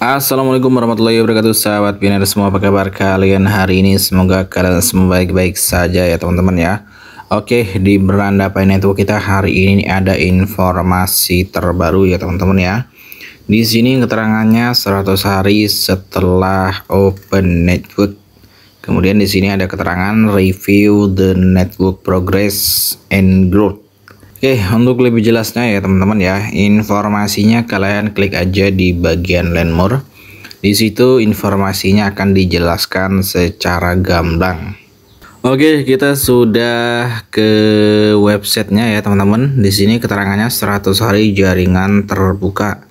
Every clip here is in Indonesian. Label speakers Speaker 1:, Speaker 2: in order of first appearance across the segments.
Speaker 1: Assalamualaikum warahmatullahi wabarakatuh, sahabat Pioneer semua, apa kabar kalian hari ini? Semoga kalian semua baik-baik saja ya teman-teman ya. Oke, di beranda Pi Network kita hari ini ada informasi terbaru ya teman-teman ya. Di sini keterangannya 100 hari setelah Open Network. Kemudian di sini ada keterangan review the network progress and growth. Oke, untuk lebih jelasnya ya teman-teman ya, informasinya kalian klik aja di bagian Learn More. Di situ informasinya akan dijelaskan secara gamblang. Oke, kita sudah ke websitenya ya teman-teman. Di sini keterangannya 100 hari jaringan terbuka,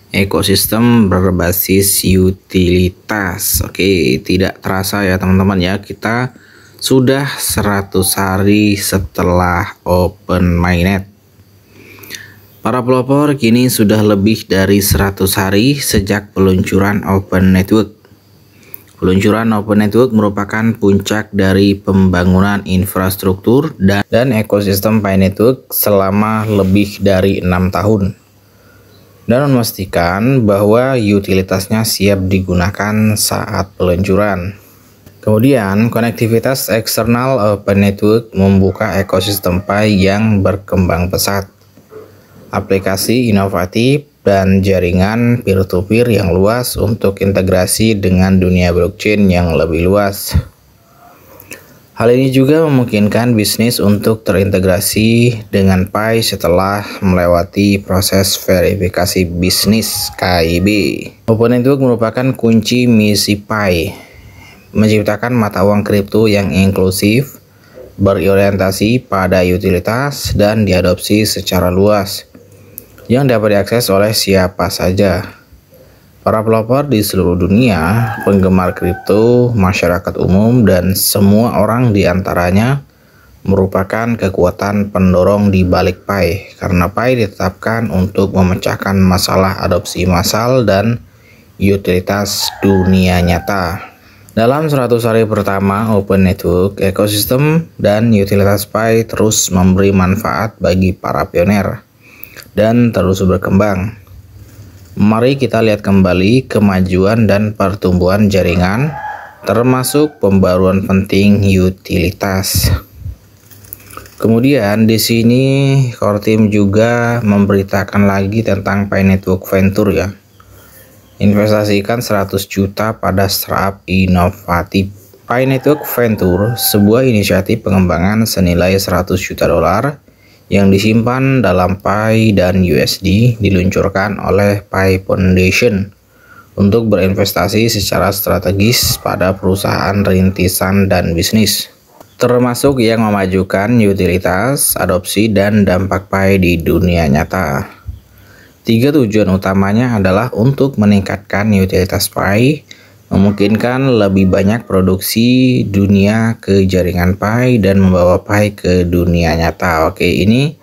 Speaker 1: ekosistem berbasis utilitas. Oke, tidak terasa ya teman-teman ya, kita sudah 100 hari setelah Open Mainnet. Para pelopor kini sudah lebih dari 100 hari sejak peluncuran Open Network. Peluncuran Open Network merupakan puncak dari pembangunan infrastruktur dan ekosistem Pi Network selama lebih dari 6 tahun. Dan memastikan bahwa utilitasnya siap digunakan saat peluncuran. Kemudian, konektivitas eksternal Open Network membuka ekosistem Pi yang berkembang pesat. Aplikasi inovatif dan jaringan peer-to-peer yang luas untuk integrasi dengan dunia blockchain yang lebih luas. Hal ini juga memungkinkan bisnis untuk terintegrasi dengan Pi setelah melewati proses verifikasi bisnis KIB. Open Network merupakan kunci misi Pi, menciptakan mata uang kripto yang inklusif, berorientasi pada utilitas, dan diadopsi secara luas, yang dapat diakses oleh siapa saja. Para pelopor di seluruh dunia, penggemar kripto, masyarakat umum, dan semua orang di antaranya merupakan kekuatan pendorong di balik Pi, karena Pi ditetapkan untuk memecahkan masalah adopsi massal dan utilitas dunia nyata. Dalam 100 hari pertama Open Network, ekosistem dan utilitas Pi terus memberi manfaat bagi para pioner dan terus berkembang. Mari kita lihat kembali kemajuan dan pertumbuhan jaringan, termasuk pembaruan penting utilitas. Kemudian di sini core team juga memberitakan lagi tentang Pi Network Venture ya. Investasikan 100 juta pada startup inovatif. Pi Network Venture, sebuah inisiatif pengembangan senilai 100 juta dolar yang disimpan dalam Pi dan USD, diluncurkan oleh Pi Foundation untuk berinvestasi secara strategis pada perusahaan rintisan dan bisnis, termasuk yang memajukan utilitas, adopsi, dan dampak Pi di dunia nyata. 3 tujuan utamanya adalah untuk meningkatkan utilitas Pi, memungkinkan lebih banyak produksi dunia ke jaringan Pi, dan membawa Pi ke dunia nyata. Oke, ini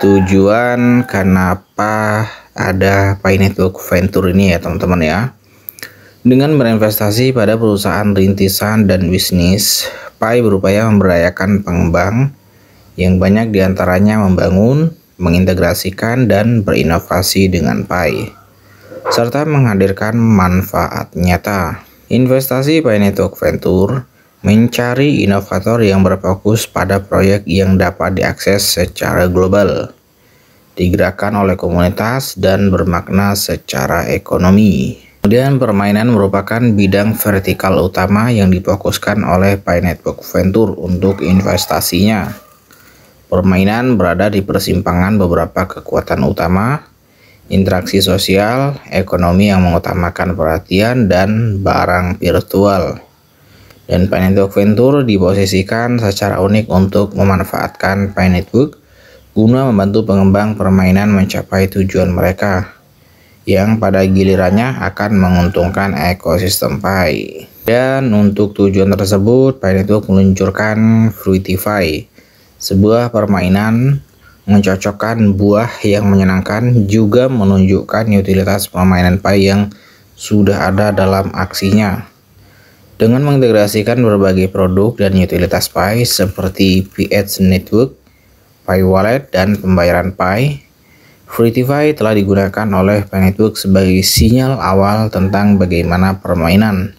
Speaker 1: tujuan kenapa ada Pi Network Venture ini ya teman-teman ya. Dengan berinvestasi pada perusahaan rintisan dan bisnis, Pi berupaya memberdayakan pengembang yang banyak diantaranya membangun, mengintegrasikan, dan berinovasi dengan Pi, serta menghadirkan manfaat nyata. Investasi Pi Network Venture mencari inovator yang berfokus pada proyek yang dapat diakses secara global, digerakkan oleh komunitas, dan bermakna secara ekonomi. Kemudian permainan merupakan bidang vertikal utama yang difokuskan oleh Pi Network Venture untuk investasinya. Permainan berada di persimpangan beberapa kekuatan utama, interaksi sosial, ekonomi yang mengutamakan perhatian, dan barang virtual. Dan Pi Network Venture diposisikan secara unik untuk memanfaatkan Pi Network guna membantu pengembang permainan mencapai tujuan mereka, yang pada gilirannya akan menguntungkan ekosistem Pi. Dan untuk tujuan tersebut, Pi Network meluncurkan Fruitify, sebuah permainan mencocokkan buah yang menyenangkan, juga menunjukkan utilitas permainan Pi yang sudah ada dalam aksinya. Dengan mengintegrasikan berbagai produk dan utilitas Pi seperti PH Network, Pi Wallet, dan pembayaran Pi, FreeTV telah digunakan oleh Pi Network sebagai sinyal awal tentang bagaimana permainan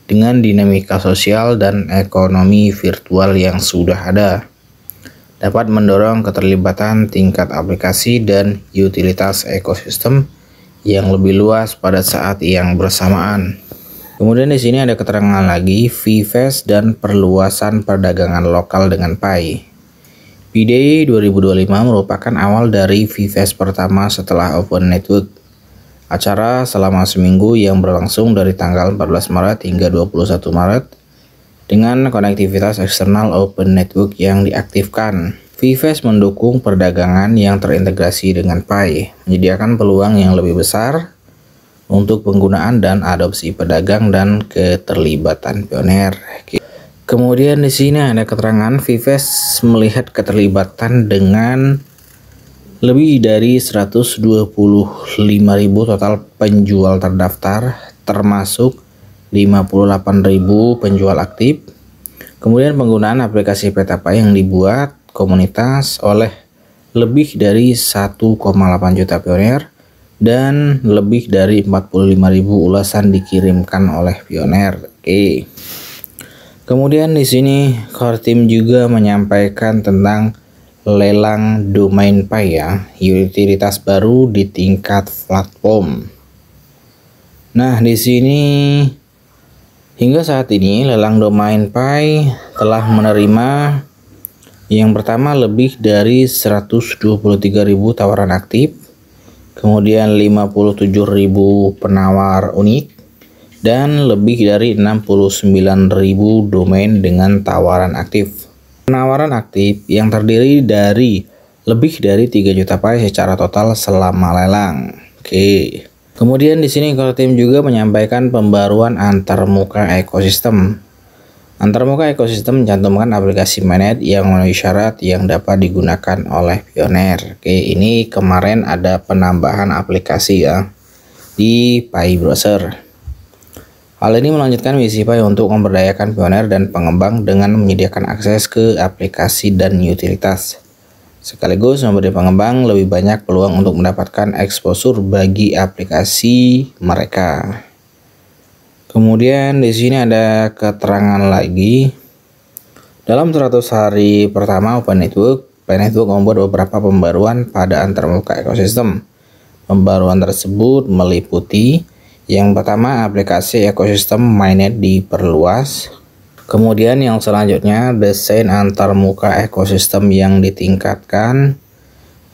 Speaker 1: dengan dinamika sosial dan ekonomi virtual yang sudah ada, dapat mendorong keterlibatan tingkat aplikasi dan utilitas ekosistem yang lebih luas pada saat yang bersamaan. Kemudian di sini ada keterangan lagi VFast dan perluasan perdagangan lokal dengan Pi. P-Day 2025 merupakan awal dari VFast pertama setelah Open Network. Acara selama seminggu yang berlangsung dari tanggal 14 Maret hingga 21 Maret dengan konektivitas eksternal Open Network yang diaktifkan. VFast mendukung perdagangan yang terintegrasi dengan Pi, menyediakan peluang yang lebih besar untuk penggunaan dan adopsi pedagang dan keterlibatan pioner. Kemudian di sini ada keterangan VFast melihat keterlibatan dengan lebih dari 125.000 total penjual terdaftar, termasuk 58.000 penjual aktif. Kemudian penggunaan aplikasi Petapay yang dibuat komunitas oleh lebih dari 1,8 juta pioner dan lebih dari 45.000 ulasan dikirimkan oleh pioner. Oke. Kemudian di sini core team juga menyampaikan tentang lelang domain Pi ya, utilitas baru di tingkat platform. Nah, di sini hingga saat ini lelang domain Pi telah menerima yang pertama lebih dari 123.000 tawaran aktif, kemudian 57.000 penawar unik, dan lebih dari 69.000 domain dengan tawaran aktif. Penawaran aktif yang terdiri dari lebih dari 3 juta Pi secara total selama lelang. Oke. Kemudian di sini core team juga menyampaikan pembaruan antarmuka ekosistem. Antarmuka ekosistem mencantumkan aplikasi mainnet yang memenuhi syarat yang dapat digunakan oleh pioner. Oke, ini kemarin ada penambahan aplikasi ya di Pi Browser. Hal ini melanjutkan misi Pi untuk memberdayakan pioner dan pengembang dengan menyediakan akses ke aplikasi dan utilitas, sekaligus memberi pengembang lebih banyak peluang untuk mendapatkan exposure bagi aplikasi mereka. Kemudian di sini ada keterangan lagi. Dalam 100 hari pertama Open Network, Pi Network membuat beberapa pembaruan pada antarmuka ekosistem. Pembaruan tersebut meliputi yang pertama, aplikasi ekosistem mainnet diperluas. Kemudian yang selanjutnya, desain antarmuka ekosistem yang ditingkatkan.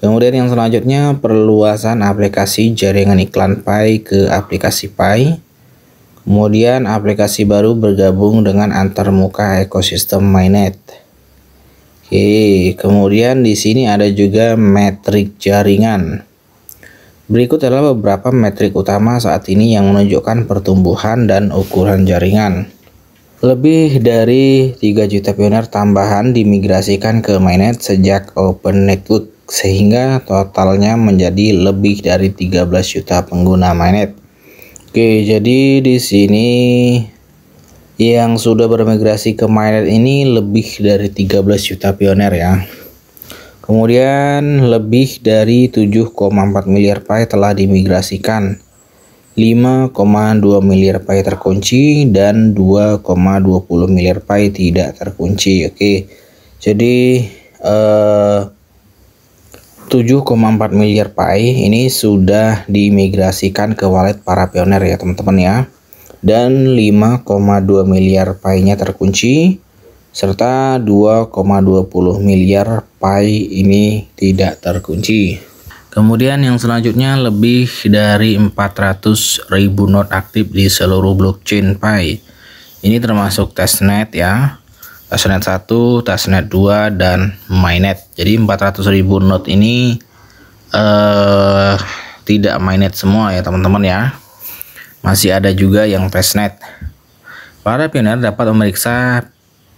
Speaker 1: Kemudian yang selanjutnya, perluasan aplikasi jaringan iklan Pi ke aplikasi Pi. Kemudian aplikasi baru bergabung dengan antarmuka ekosistem mainnet. Oke, kemudian di sini ada juga metrik jaringan. Berikut adalah beberapa metrik utama saat ini yang menunjukkan pertumbuhan dan ukuran jaringan. Lebih dari 3 juta pioner tambahan dimigrasikan ke mainnet sejak Open Network, sehingga totalnya menjadi lebih dari 13 juta pengguna mainnet. Oke, jadi di sini yang sudah bermigrasi ke mainnet ini lebih dari 13 juta pioner ya. Kemudian lebih dari 7,4 miliar Pi telah dimigrasikan, 5,2 miliar Pi terkunci, dan 2,20 miliar Pi tidak terkunci. Oke, jadi 7,4 miliar Pi ini sudah dimigrasikan ke wallet para pioner ya teman-teman ya, dan 5,2 miliar Pi-nya terkunci, serta 2,20 miliar Pi ini tidak terkunci. Kemudian yang selanjutnya lebih dari 400.000 node aktif di seluruh blockchain Pi. Ini termasuk testnet ya, testnet 1, testnet 2, dan mainnet. Jadi 400.000 node ini tidak mainnet semua ya teman-teman ya. Masih ada juga yang testnet. Para pioner dapat memeriksa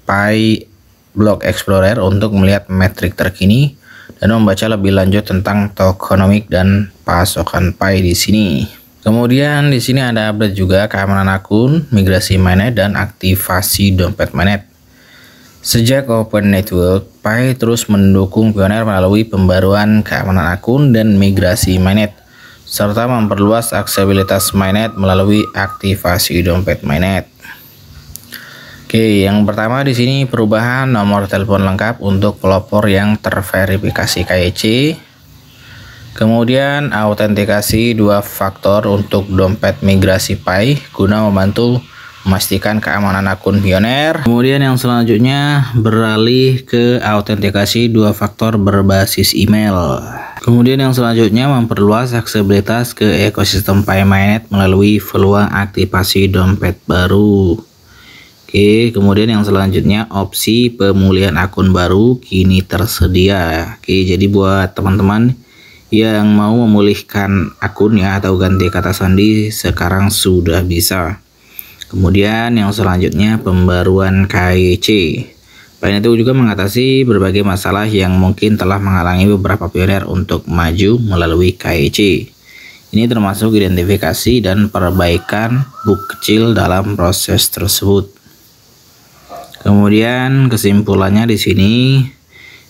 Speaker 1: Pi Block Explorer untuk melihat metrik terkini dan membaca lebih lanjut tentang tokenomics dan pasokan Pi di sini. Kemudian di sini ada update juga keamanan akun, migrasi mainnet, dan aktivasi dompet mainnet. Sejak Open Network, Pi terus mendukung Pioneer melalui pembaruan keamanan akun dan migrasi mainnet, serta memperluas aksesibilitas mainnet melalui aktivasi dompet mainnet. Oke, yang pertama di sini perubahan nomor telepon lengkap untuk pelopor yang terverifikasi KYC. Kemudian autentikasi 2 faktor untuk dompet migrasi Pi guna membantu memastikan keamanan akun Pioneer. Kemudian yang selanjutnya beralih ke autentikasi 2 faktor berbasis email. Kemudian yang selanjutnya memperluas aksesibilitas ke ekosistem Pi mainnet melalui peluang aktivasi dompet baru. Oke, kemudian yang selanjutnya opsi pemulihan akun baru kini tersedia. Oke, jadi buat teman-teman yang mau memulihkan akunnya atau ganti kata sandi sekarang sudah bisa. Kemudian yang selanjutnya pembaruan KYC. Selain itu juga mengatasi berbagai masalah yang mungkin telah menghalangi beberapa pioneer untuk maju melalui KYC. Ini termasuk identifikasi dan perbaikan bug kecil dalam proses tersebut. Kemudian kesimpulannya di sini,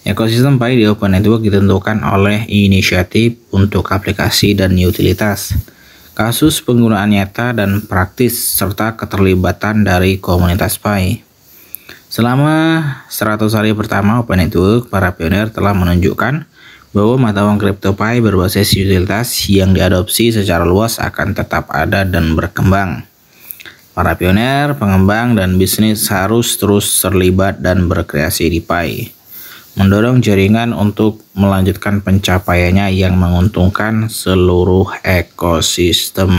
Speaker 1: ekosistem Pi di Open Network ditentukan oleh inisiatif untuk aplikasi dan utilitas, kasus penggunaan nyata dan praktis, serta keterlibatan dari komunitas Pi. Selama 100 hari pertama Open Network, para pioneer telah menunjukkan bahwa mata uang kripto Pi berbasis utilitas yang diadopsi secara luas akan tetap ada dan berkembang. Para pioneer, pengembang, dan bisnis harus terus terlibat dan berkreasi di Pi, mendorong jaringan untuk melanjutkan pencapaiannya yang menguntungkan seluruh ekosistem.